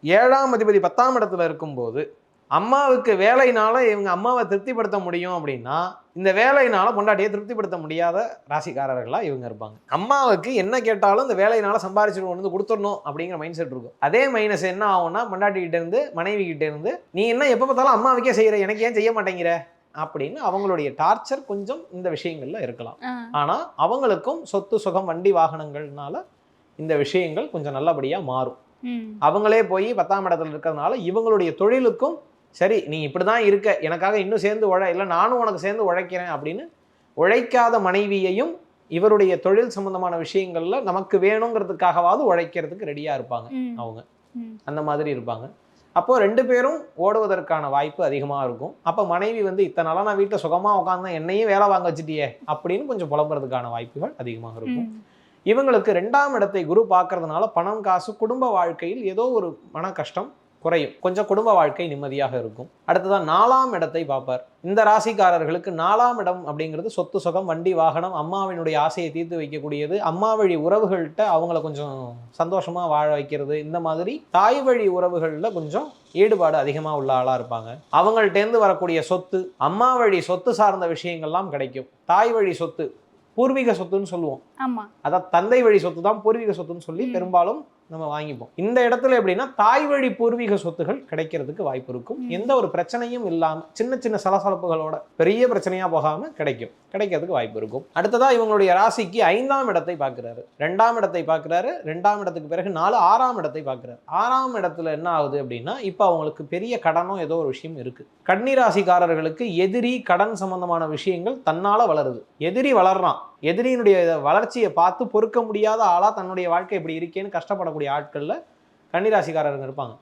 7ஆம் அதிபதி 10ஆம் இடத்துல இருக்கும்போது அம்மாவுக்கு வேலைனால இவங்க அம்மாவை திருப்திப்படுத்த முடியும் அப்படின்னா, இந்த வேலையினால பொண்டாட்டியை திருப்திப்படுத்த முடியாத ராசிக்காரர்களா இவங்க இருப்பாங்க. அம்மாவுக்கு என்ன கேட்டாலும் இந்த வேலையினால சம்பாரிச்சுட்டு வந்து கொடுத்துடணும் அப்படிங்கிற மைண்ட் செட் இருக்கும். அதே மைனஸ் என்ன ஆகும்னா, பொண்டாட்டி கிட்ட இருந்து மனைவி கிட்ட இருந்து நீ என்ன எப்ப பார்த்தாலும் அம்மாவுக்கே செய்யற, எனக்கு ஏன் செய்ய மாட்டேங்கிற அப்படின்னு அவங்களுடைய டார்ச்சர் கொஞ்சம் இந்த விஷயங்கள்ல இருக்கலாம். ஆனா அவங்களுக்கும் சொத்து சுகம் வண்டி வாகனங்கள்னால இந்த விஷயங்கள் கொஞ்சம் நல்லபடியா மாறும். அவங்களே போய் 10ஆம் இடத்துல இருக்கிறதுனால இவங்களுடைய தொழிலுக்கும் சரி நீ இப்படிதான் இருக்க, எனக்காக இன்னும் சேர்ந்து இல்லை நானும் உனக்கு சேர்ந்து உழைக்கிறேன் அப்படின்னு உழைக்காத மனைவியையும் இவருடைய தொழில் சம்பந்தமான விஷயங்கள்ல நமக்கு வேணுங்கிறதுக்காகவாவது உழைக்கிறதுக்கு ரெடியா இருப்பாங்க அவங்க. அந்த மாதிரி இருப்பாங்க. அப்போ 2 பேரும் ஓடுவதற்கான வாய்ப்பு அதிகமா இருக்கும். அப்ப மனைவி வந்து இத்தனை நாளா நான் வீட்டுல சுகமா உட்காந்து என்னையும் வேலை வாங்க வச்சுட்டியே அப்படின்னு கொஞ்சம் புலம்புறதுக்கான வாய்ப்புகள் அதிகமாக இருக்கும். இவங்களுக்கு 2ஆம் இடத்தை குரு பார்க்கறதுனால பணம் காசு குடும்ப வாழ்க்கையில் ஏதோ ஒரு மன கஷ்டம் குறையும், கொஞ்சம் குடும்ப வாழ்க்கை நிம்மதியாக இருக்கும். அடுத்ததான் 4ஆம் இடத்தை பார்ப்பார். இந்த ராசிக்காரர்களுக்கு 4ஆம் இடம் அப்படிங்கிறது சொத்து சுகம் வண்டி வாகனம், அம்மாவினுடைய ஆசையை தீர்த்து வைக்கக்கூடியது, அம்மா வழி உறவுகள்கிட்ட அவங்கள கொஞ்சம் சந்தோஷமா வாழ வைக்கிறது, இந்த மாதிரி தாய் வழி உறவுகளில் கொஞ்சம் ஈடுபாடு அதிகமாக உள்ள ஆளாக இருப்பாங்க. அவங்கள்ட்டேருந்து வரக்கூடிய சொத்து, அம்மா வழி சொத்து சார்ந்த விஷயங்கள்லாம் கிடைக்கும். தாய் வழி சொத்து பூர்வீக சொத்துன்னு சொல்லுவோம். அதான் தந்தை வழி சொத்து தான் பூர்வீக சொத்துன்னு சொல்லி பெரும்பாலும் நம்ம வாங்கிப்போம். இந்த இடத்துல எப்படின்னா தாய் வழி பூர்வீக சொத்துகள் கிடைக்கிறதுக்கு வாய்ப்பு இருக்கும். எந்த ஒரு பிரச்சனையும் இல்லாம சின்ன சின்ன சலசலப்புகளோட பெரிய பிரச்சனையா போகாம கிடைக்கிறதுக்கு வாய்ப்பு இருக்கும். அடுத்ததா இவங்களுடைய ராசிக்கு 5ஆம் இடத்தை பார்க்கிறாரு, 2ஆம் இடத்தை பார்க்கிறாரு, 2ஆம் இடத்துக்கு பிறகு 6ஆம் இடத்தை பார்க்கிறாரு. 6ஆம் இடத்துல என்ன ஆகுது அப்படின்னா, இப்ப அவங்களுக்கு பெரிய கடனோ ஏதோ ஒரு விஷயம் இருக்கு. கன்னி ராசிக்காரர்களுக்கு எதிரி கடன் சம்பந்தமான விஷயங்கள் தன்னால வளருது. எதிரி வளர்றான், எதிரியினுடைய வளர்ச்சியை பார்த்து பொறுக்க முடியாத ஆளா தன்னுடைய வாழ்க்கை இப்படி இருக்கேன்னு கஷ்டப்படக்கூடிய ஆட்கள்ல கன்னிராசிக்காரர்கள் இருப்பாங்க.